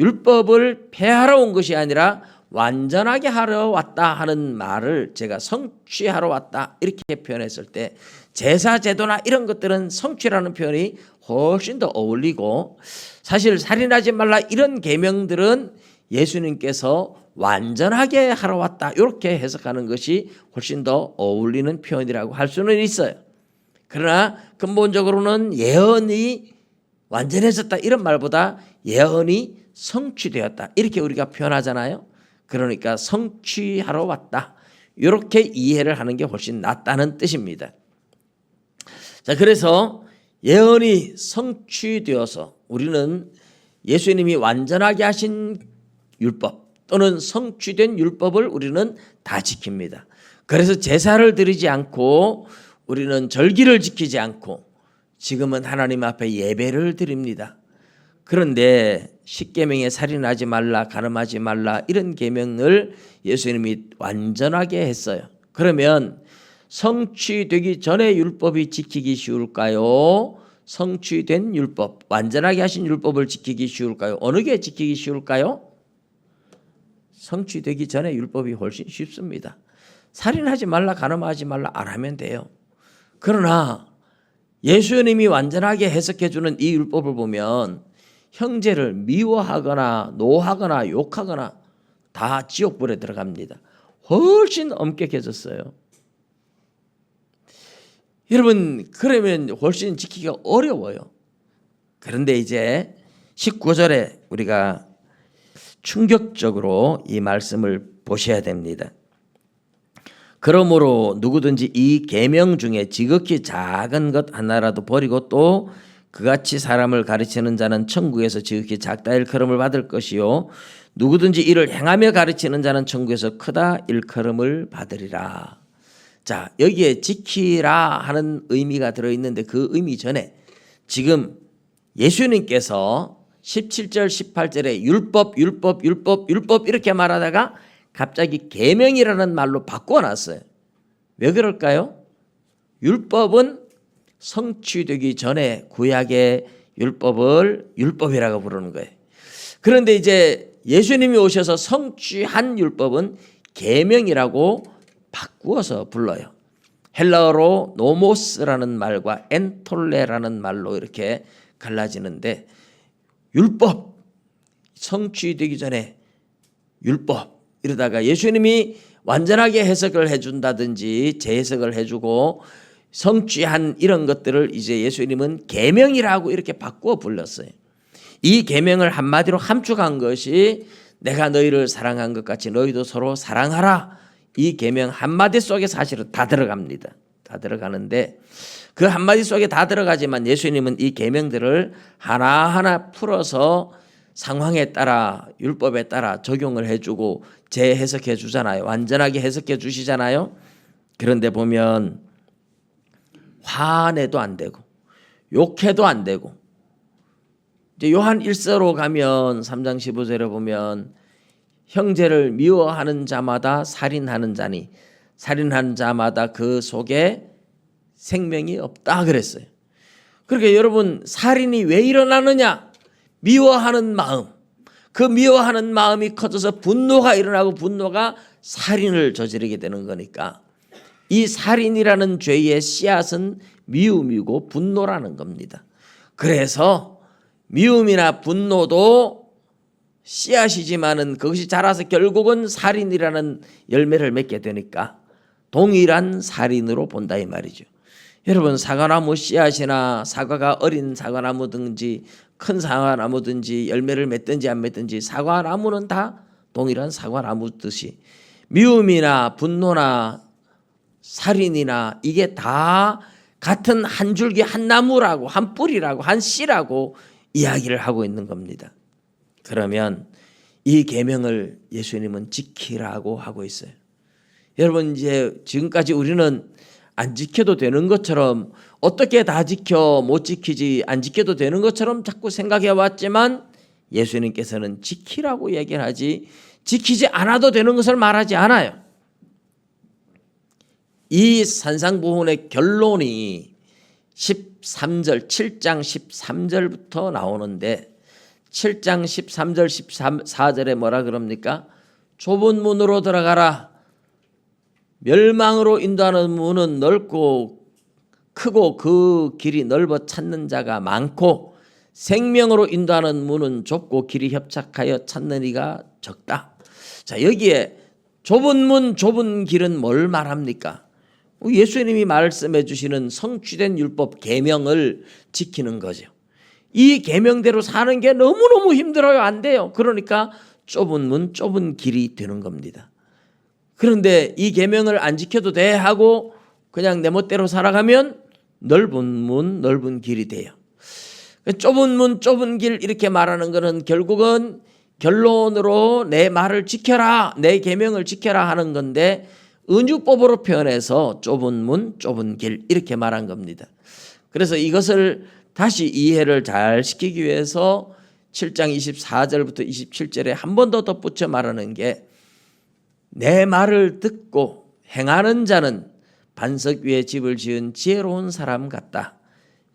율법을 폐하러 온 것이 아니라 완전하게 하러 왔다 하는 말을 제가 성취하러 왔다 이렇게 표현했을 때 제사 제도나 이런 것들은 성취라는 표현이 훨씬 더 어울리고, 사실 살인하지 말라 이런 계명들은 예수님께서 완전하게 하러 왔다 이렇게 해석하는 것이 훨씬 더 어울리는 표현이라고 할 수는 있어요. 그러나 근본적으로는 예언이 완전해졌다 이런 말보다 예언이 성취되었다 이렇게 우리가 표현하잖아요. 그러니까 성취하러 왔다 이렇게 이해를 하는 게 훨씬 낫다는 뜻입니다. 자, 그래서 예언이 성취되어서 우리는 예수님이 완전하게 하신 율법 또는 성취된 율법을 우리는 다 지킵니다. 그래서 제사를 드리지 않고 우리는 절기를 지키지 않고 지금은 하나님 앞에 예배를 드립니다. 그런데 십계명에 살인하지 말라, 간음하지 말라 이런 계명을 예수님이 완전하게 했어요. 그러면 성취되기 전에 율법이 지키기 쉬울까요? 성취된 율법, 완전하게 하신 율법을 지키기 쉬울까요? 어느 게 지키기 쉬울까요? 성취되기 전에 율법이 훨씬 쉽습니다. 살인하지 말라, 간음하지 말라 안 하면 돼요. 그러나 예수님이 완전하게 해석해 주는 이 율법을 보면 형제를 미워하거나 노하거나 욕하거나 다 지옥불에 들어갑니다. 훨씬 엄격해졌어요. 여러분, 그러면 훨씬 지키기가 어려워요. 그런데 이제 19절에 우리가 충격적으로 이 말씀을 보셔야 됩니다. 그러므로 누구든지 이 계명 중에 지극히 작은 것 하나라도 버리고 또 그같이 사람을 가르치는 자는 천국에서 지극히 작다 일컬음을 받을 것이요 누구든지 이를 행하며 가르치는 자는 천국에서 크다 일컬음을 받으리라. 자, 여기에 지키라 하는 의미가 들어있는데 그 의미 전에 지금 예수님께서 17절 18절에 율법 이렇게 말하다가 갑자기 계명이라는 말로 바꿔놨어요. 왜 그럴까요? 율법은 성취되기 전에 구약의 율법을 율법이라고 부르는 거예요. 그런데 이제 예수님이 오셔서 성취한 율법은 계명이라고 바꾸어서 불러요. 헬라어로 노모스라는 말과 엔톨레라는 말로 이렇게 갈라지는데 율법, 성취되기 전에 율법 이러다가 예수님이 완전하게 해석을 해준다든지 재해석을 해주고 성취한 이런 것들을 이제 예수님은 계명이라고 이렇게 바꾸어 불렀어요. 이 계명을 한마디로 함축한 것이 내가 너희를 사랑한 것 같이 너희도 서로 사랑하라. 이 계명 한마디 속에 사실은 다 들어갑니다. 다 들어가는데 그 한마디 속에 다 들어가지만 예수님은 이 계명들을 하나하나 풀어서 상황에 따라 율법에 따라 적용을 해주고 재해석해 주잖아요. 완전하게 해석해 주시잖아요. 그런데 보면 화내도 안 되고 욕해도 안 되고 이제 요한 1서로 가면 3장 15절에 보면 형제를 미워하는 자마다 살인하는 자니 살인하는 자마다 그 속에 생명이 없다 그랬어요. 그러니까 여러분 살인이 왜 일어나느냐? 미워하는 마음. 그 미워하는 마음이 커져서 분노가 일어나고 분노가 살인을 저지르게 되는 거니까 이 살인이라는 죄의 씨앗은 미움이고 분노라는 겁니다. 그래서 미움이나 분노도 씨앗이지만은 그것이 자라서 결국은 살인이라는 열매를 맺게 되니까 동일한 살인으로 본다 이 말이죠. 여러분 사과나무 씨앗이나 사과가 어린 사과나무든지 큰 사과나무든지 열매를 맺든지 안 맺든지 사과나무는 다 동일한 사과나무듯이 미움이나 분노나 살인이나 이게 다 같은 한 줄기 한 나무라고 한 뿌리라고 한 씨라고 이야기를 하고 있는 겁니다. 그러면 이 계명을 예수님은 지키라고 하고 있어요. 여러분 이제 지금까지 우리는 안 지켜도 되는 것처럼 어떻게 다 지켜 못 지키지 안 지켜도 되는 것처럼 자꾸 생각해 왔지만 예수님께서는 지키라고 얘기를 하지 지키지 않아도 되는 것을 말하지 않아요. 이 산상보훈의 결론이 13절 7장 13절부터 나오는데 7장 13절 14절에 뭐라 그럽니까? 좁은 문으로 들어가라. 멸망으로 인도하는 문은 넓고 크고 그 길이 넓어 찾는 자가 많고 생명으로 인도하는 문은 좁고 길이 협착하여 찾는 이가 적다. 자, 여기에 좁은 문 좁은 길은 뭘 말합니까? 예수님이 말씀해 주시는 성취된 율법 계명을 지키는 거죠. 이 계명대로 사는 게 너무너무 힘들어요. 안 돼요. 그러니까 좁은 문 좁은 길이 되는 겁니다. 그런데 이 계명을 안 지켜도 돼 하고 그냥 내 멋대로 살아가면 넓은 문 넓은 길이 돼요. 좁은 문 좁은 길 이렇게 말하는 것은 결국은 결론으로 내 말을 지켜라 내 계명을 지켜라 하는 건데 은유법으로 표현해서 좁은 문 좁은 길 이렇게 말한 겁니다. 그래서 이것을 다시 이해를 잘 시키기 위해서 7장 24절부터 27절에 한 번 더 덧붙여 말하는 게 내 말을 듣고 행하는 자는 반석 위에 집을 지은 지혜로운 사람 같다.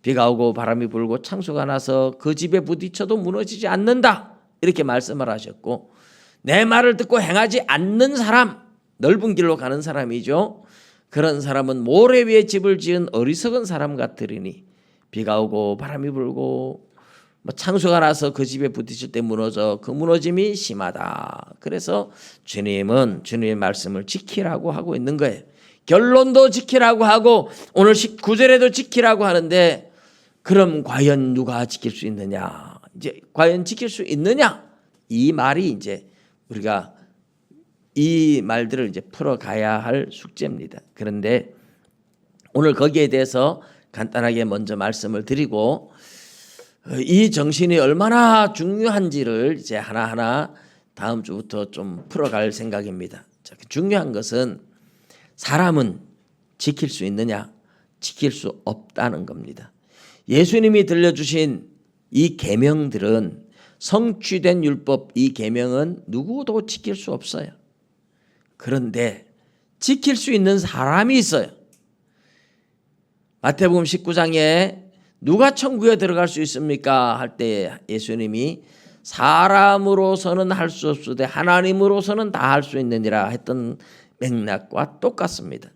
비가 오고 바람이 불고 창수가 나서 그 집에 부딪혀도 무너지지 않는다. 이렇게 말씀을 하셨고 내 말을 듣고 행하지 않는 사람 넓은 길로 가는 사람이죠. 그런 사람은 모래 위에 집을 지은 어리석은 사람 같으리니 비가 오고 바람이 불고 창수가 나서 그 집에 부딪힐 때 무너져 그 무너짐이 심하다. 그래서 주님은 주님의 말씀을 지키라고 하고 있는 거예요. 결론도 지키라고 하고 오늘 19절에도 지키라고 하는데 그럼 과연 누가 지킬 수 있느냐? 이제 과연 지킬 수 있느냐? 이 말이 이제 우리가 이 말들을 이제 풀어가야 할 숙제입니다. 그런데 오늘 거기에 대해서 간단하게 먼저 말씀을 드리고 이 정신이 얼마나 중요한지를 이제 하나하나 다음 주부터 좀 풀어갈 생각입니다. 중요한 것은 사람은 지킬 수 있느냐, 지킬 수 없다는 겁니다. 예수님이 들려주신 이 계명들은 성취된 율법 이 계명은 누구도 지킬 수 없어요. 그런데 지킬 수 있는 사람이 있어요. 마태복음 19장에 누가 천국에 들어갈 수 있습니까? 할 때 예수님이 사람으로서는 할 수 없으되 하나님으로서는 다 할 수 있느니라 했던 맥락과 똑같습니다.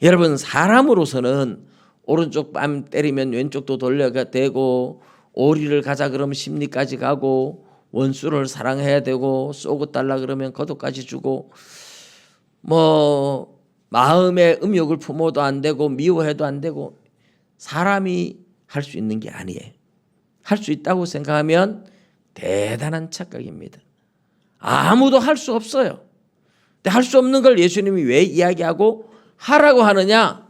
여러분 사람으로서는 오른쪽 뺨 때리면 왼쪽도 돌려야 되고 오리를 가자 그러면 심리까지 가고 원수를 사랑해야 되고 쏘고 달라 그러면 거두까지 주고 마음의 음욕을 품어도 안 되고 미워해도 안 되고 사람이 할 수 있는 게 아니에요. 할 수 있다고 생각하면 대단한 착각입니다. 아무도 할 수 없어요. 근데 할 수 없는 걸 예수님이 왜 이야기하고 하라고 하느냐?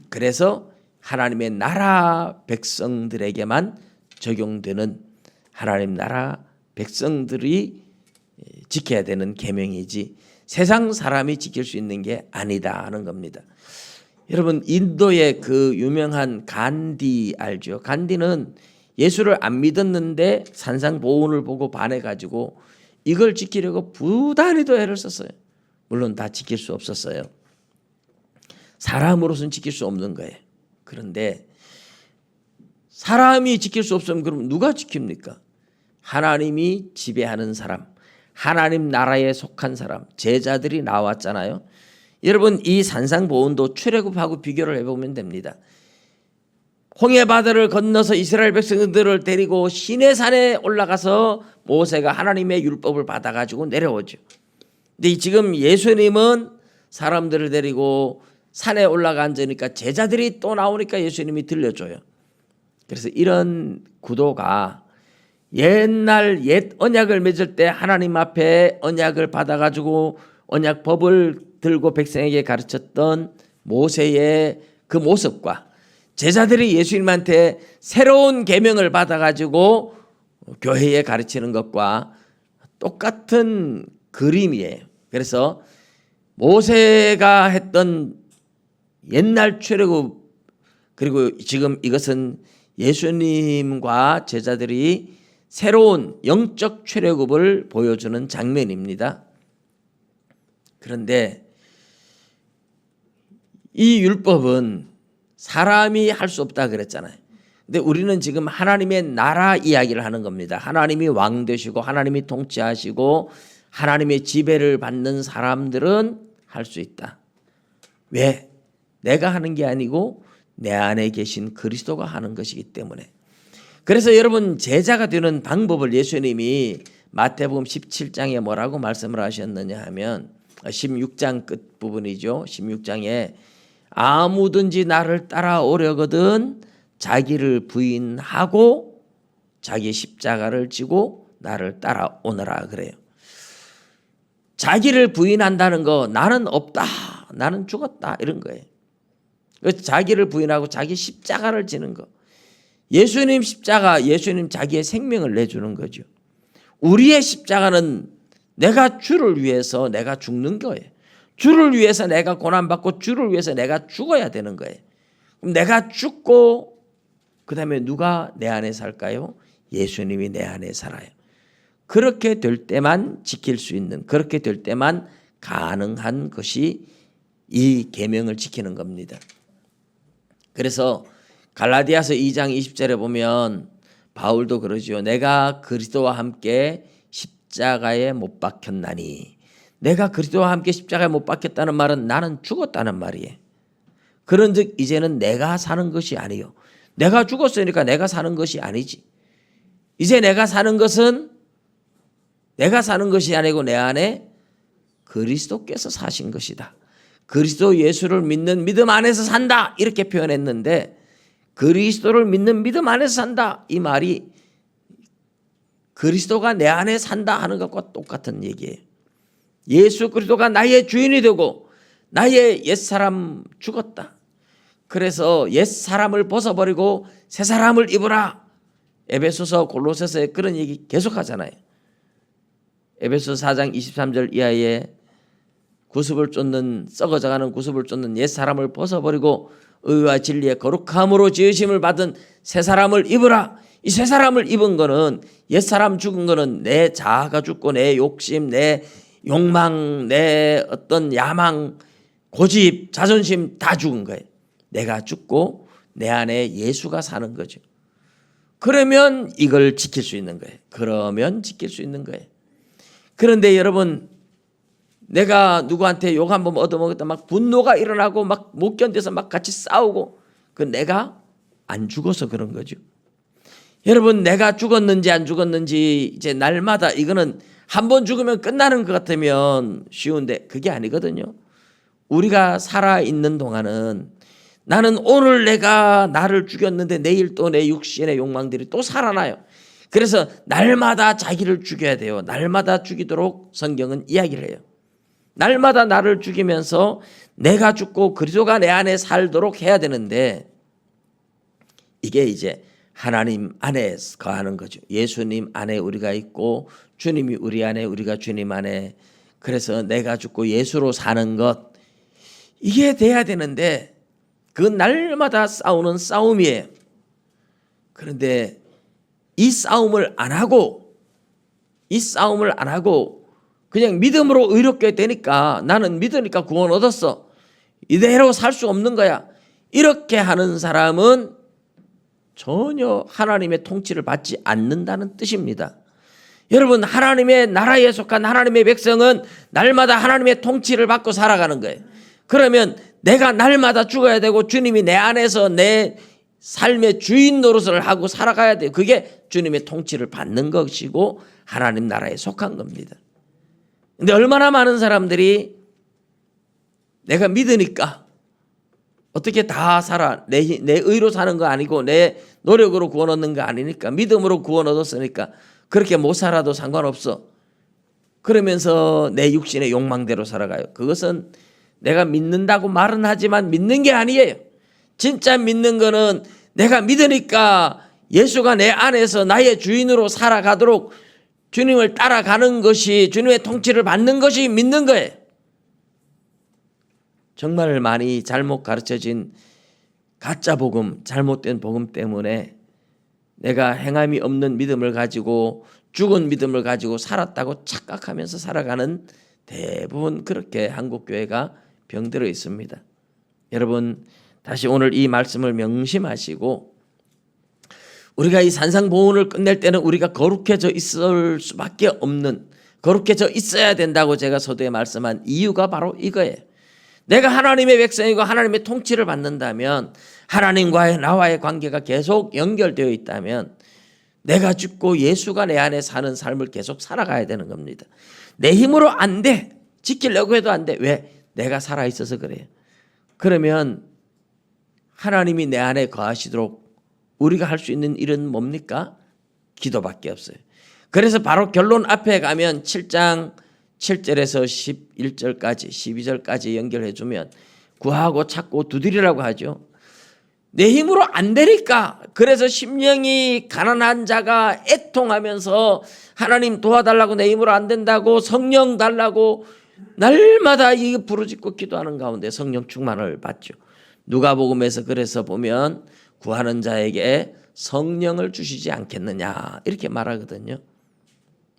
그래서 하나님의 나라 백성들에게만 적용되는 하나님 나라 백성들이 지켜야 되는 계명이지 세상 사람이 지킬 수 있는 게 아니다 하는 겁니다. 여러분 인도의 그 유명한 간디 알죠? 간디는 예수를 안 믿었는데 산상보훈을 보고 반해가지고 이걸 지키려고 부단히도 애를 썼어요. 물론 다 지킬 수 없었어요. 사람으로서는 지킬 수 없는 거예요. 그런데 사람이 지킬 수 없으면 그럼 누가 지킵니까? 하나님이 지배하는 사람, 하나님 나라에 속한 사람, 제자들이 나왔잖아요. 여러분 이 산상보훈도 출애굽하고 비교를 해보면 됩니다. 홍해바다를 건너서 이스라엘 백성들을 데리고 시내산에 올라가서 모세가 하나님의 율법을 받아가지고 내려오죠. 근데 지금 예수님은 사람들을 데리고 산에 올라가 앉으니까 제자들이 또 나오니까 예수님이 들려줘요. 그래서 이런 구도가 옛날 옛 언약을 맺을 때 하나님 앞에 언약을 받아가지고 언약법을 들고 백성에게 가르쳤던 모세의 그 모습과 제자들이 예수님한테 새로운 계명을 받아가지고 교회에 가르치는 것과 똑같은 그림이에요. 그래서 모세가 했던 옛날 출애굽, 그리고 지금 이것은 예수님과 제자들이 새로운 영적 출애굽을 보여주는 장면입니다. 그런데 이 율법은 사람이 할 수 없다 그랬잖아요. 근데 우리는 지금 하나님의 나라 이야기를 하는 겁니다. 하나님이 왕 되시고 하나님이 통치하시고 하나님의 지배를 받는 사람들은 할 수 있다. 왜? 내가 하는 게 아니고 내 안에 계신 그리스도가 하는 것이기 때문에. 그래서 여러분, 제자가 되는 방법을 예수님이 마태복음 17장에 뭐라고 말씀을 하셨느냐 하면 16장 끝부분이죠. 16장에 아무든지 나를 따라오려거든 자기를 부인하고 자기 십자가를 지고 나를 따라오너라 그래요. 자기를 부인한다는 거, 나는 없다, 나는 죽었다, 이런 거예요. 자기를 부인하고 자기 십자가를 지는 거. 예수님 십자가, 예수님 자기의 생명을 내주는 거죠. 우리의 십자가는 내가 주를 위해서 내가 죽는 거예요. 주를 위해서 내가 고난받고 주를 위해서 내가 죽어야 되는 거예요. 그럼 내가 죽고 그 다음에 누가 내 안에 살까요? 예수님이 내 안에 살아요. 그렇게 될 때만 지킬 수 있는, 그렇게 될 때만 가능한 것이 이 계명을 지키는 겁니다. 그래서 갈라디아서 2장 20절에 보면 바울도 그러죠. 내가 그리스도와 함께 십자가에 못 박혔나니. 내가 그리스도와 함께 십자가에 못 박혔다는 말은 나는 죽었다는 말이에요. 그런즉 이제는 내가 사는 것이 아니요. 내가 죽었으니까 내가 사는 것이 아니지. 이제 내가 사는 것은 내가 사는 것이 아니고 내 안에 그리스도께서 사신 것이다. 그리스도 예수를 믿는 믿음 안에서 산다, 이렇게 표현했는데 그리스도를 믿는 믿음 안에서 산다, 이 말이 그리스도가 내 안에 산다 하는 것과 똑같은 얘기예요. 예수 그리스도가 나의 주인이 되고 나의 옛사람 죽었다. 그래서 옛사람을 벗어버리고 새사람을 입으라. 에베소서 골로새서에 그런 얘기 계속하잖아요. 에베소서 4장 23절 이하에 구습을 쫓는, 썩어져가는 구습을 쫓는 옛사람을 벗어버리고 의와 진리의 거룩함으로 지으심을 받은 새사람을 입으라. 이 새사람을 입은 거는, 옛사람 죽은 거는 내 자아가 죽고 내 욕심, 내 욕망, 내 어떤 야망, 고집, 자존심 다 죽은 거예요. 내가 죽고 내 안에 예수가 사는 거죠. 그러면 이걸 지킬 수 있는 거예요. 그러면 지킬 수 있는 거예요. 그런데 여러분, 내가 누구한테 욕 한 번 얻어먹었다 막 분노가 일어나고 막 못 견뎌서 막 같이 싸우고, 그 내가 안 죽어서 그런 거죠. 여러분, 내가 죽었는지 안 죽었는지 이제 날마다, 이거는 한 번 죽으면 끝나는 것 같으면 쉬운데 그게 아니거든요. 우리가 살아있는 동안은 나는 오늘 내가 나를 죽였는데 내일 또 내 육신의 욕망들이 또 살아나요. 그래서 날마다 자기를 죽여야 돼요. 날마다 죽이도록 성경은 이야기를 해요. 날마다 나를 죽이면서 내가 죽고 그리스도가 내 안에 살도록 해야 되는데, 이게 이제 하나님 안에 거하는 거죠. 예수님 안에 우리가 있고 주님이 우리 안에, 우리가 주님 안에. 그래서 내가 죽고 예수로 사는 것, 이게 돼야 되는데 그 날마다 싸우는 싸움이에요. 그런데 이 싸움을 안 하고 그냥 믿음으로 의롭게 되니까, 나는 믿으니까 구원 얻었어, 이대로 살 수 없는 거야, 이렇게 하는 사람은 전혀 하나님의 통치를 받지 않는다는 뜻입니다. 여러분, 하나님의 나라에 속한 하나님의 백성은 날마다 하나님의 통치를 받고 살아가는 거예요. 그러면 내가 날마다 죽어야 되고 주님이 내 안에서 내 삶의 주인 노릇을 하고 살아가야 돼요. 그게 주님의 통치를 받는 것이고 하나님 나라에 속한 겁니다. 근데 얼마나 많은 사람들이 내가 믿으니까 어떻게 다 살아, 내 의로 사는 거 아니고 내 노력으로 구원 얻는 거 아니니까, 믿음으로 구원 얻었으니까 그렇게 못 살아도 상관없어, 그러면서 내 육신의 욕망대로 살아가요. 그것은 내가 믿는다고 말은 하지만 믿는 게 아니에요. 진짜 믿는 거는 내가 믿으니까 예수가 내 안에서 나의 주인으로 살아가도록 주님을 따라가는 것이, 주님의 통치를 받는 것이 믿는 거예요. 정말 많이 잘못 가르쳐진 가짜 복음, 잘못된 복음 때문에 내가 행함이 없는 믿음을 가지고 죽은 믿음을 가지고 살았다고 착각하면서 살아가는 대부분 그렇게 한국 교회가 병들어 있습니다. 여러분 다시 오늘 이 말씀을 명심하시고 우리가 이 산상보훈을 끝낼 때는 우리가 거룩해져 있을 수밖에 없는, 거룩해져 있어야 된다고 제가 서두에 말씀한 이유가 바로 이거예요. 내가 하나님의 백성이고 하나님의 통치를 받는다면, 하나님과의 나와의 관계가 계속 연결되어 있다면 내가 죽고 예수가 내 안에 사는 삶을 계속 살아가야 되는 겁니다. 내 힘으로 안 돼. 지키려고 해도 안 돼. 왜? 내가 살아있어서 그래요. 그러면 하나님이 내 안에 거하시도록 우리가 할 수 있는 일은 뭡니까? 기도밖에 없어요. 그래서 바로 결론 앞에 가면 7장 7절에서 11절까지 12절까지 연결해 주면 구하고 찾고 두드리라고 하죠. 내 힘으로 안 되니까, 그래서 심령이 가난한 자가 애통하면서 하나님 도와달라고, 내 힘으로 안 된다고 성령 달라고 날마다 이 부르짖고 기도하는 가운데 성령 충만을 받죠. 누가복음에서 그래서 보면 구하는 자에게 성령을 주시지 않겠느냐 이렇게 말하거든요.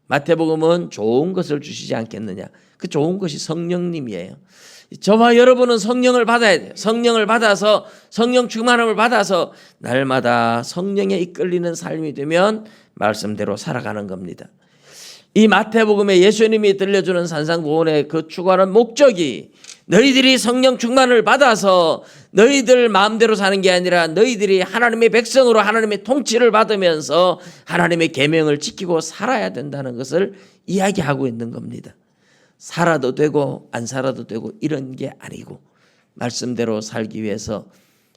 마태복음은 좋은 것을 주시지 않겠느냐. 그 좋은 것이 성령님이에요. 저와 여러분은 성령을 받아야 돼요. 성령을 받아서, 성령 충만함을 받아서 날마다 성령에 이끌리는 삶이 되면 말씀대로 살아가는 겁니다. 이 마태복음에 예수님이 들려주는 산상보훈의 그 추구하는 목적이 너희들이 성령 충만을 받아서 너희들 마음대로 사는 게 아니라 너희들이 하나님의 백성으로 하나님의 통치를 받으면서 하나님의 계명을 지키고 살아야 된다는 것을 이야기하고 있는 겁니다. 살아도 되고 안 살아도 되고 이런 게 아니고 말씀대로 살기 위해서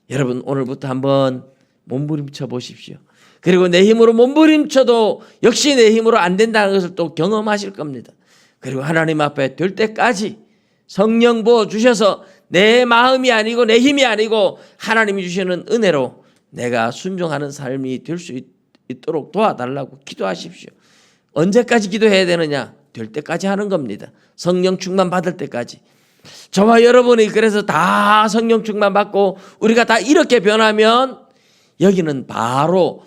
여러분 오늘부터 한번 몸부림쳐 보십시오. 그리고 내 힘으로 몸부림쳐도 역시 내 힘으로 안 된다는 것을 또 경험하실 겁니다. 그리고 하나님 앞에 될 때까지 성령 부어 주셔서 내 마음이 아니고 내 힘이 아니고 하나님이 주시는 은혜로 내가 순종하는 삶이 될 수 있도록 도와달라고 기도하십시오. 언제까지 기도해야 되느냐? 될 때까지 하는 겁니다. 성령 충만 받을 때까지. 저와 여러분이 그래서 다 성령 충만 받고 우리가 다 이렇게 변하면 여기는 바로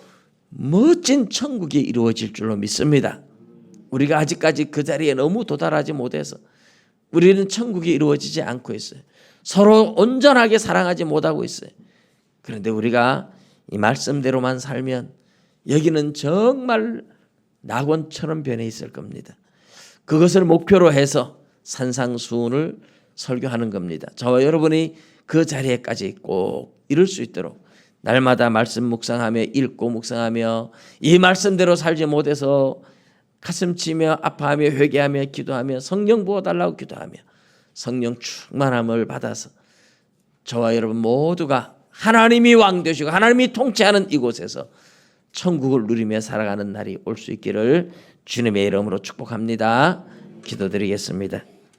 멋진 천국이 이루어질 줄로 믿습니다. 우리가 아직까지 그 자리에 너무 도달하지 못해서 우리는 천국이 이루어지지 않고 있어요. 서로 온전하게 사랑하지 못하고 있어요. 그런데 우리가 이 말씀대로만 살면 여기는 정말 낙원처럼 변해 있을 겁니다. 그것을 목표로 해서 산상수훈을 설교하는 겁니다. 저와 여러분이 그 자리에까지 꼭 이룰 수 있도록 날마다 말씀 묵상하며 읽고 묵상하며 이 말씀대로 살지 못해서 가슴치며 아파하며 회개하며 기도하며 성령 부어달라고 기도하며 성령 충만함을 받아서 저와 여러분 모두가 하나님이 왕 되시고 하나님이 통치하는 이곳에서 천국을 누리며 살아가는 날이 올 수 있기를 주님의 이름으로 축복합니다. 기도드리겠습니다.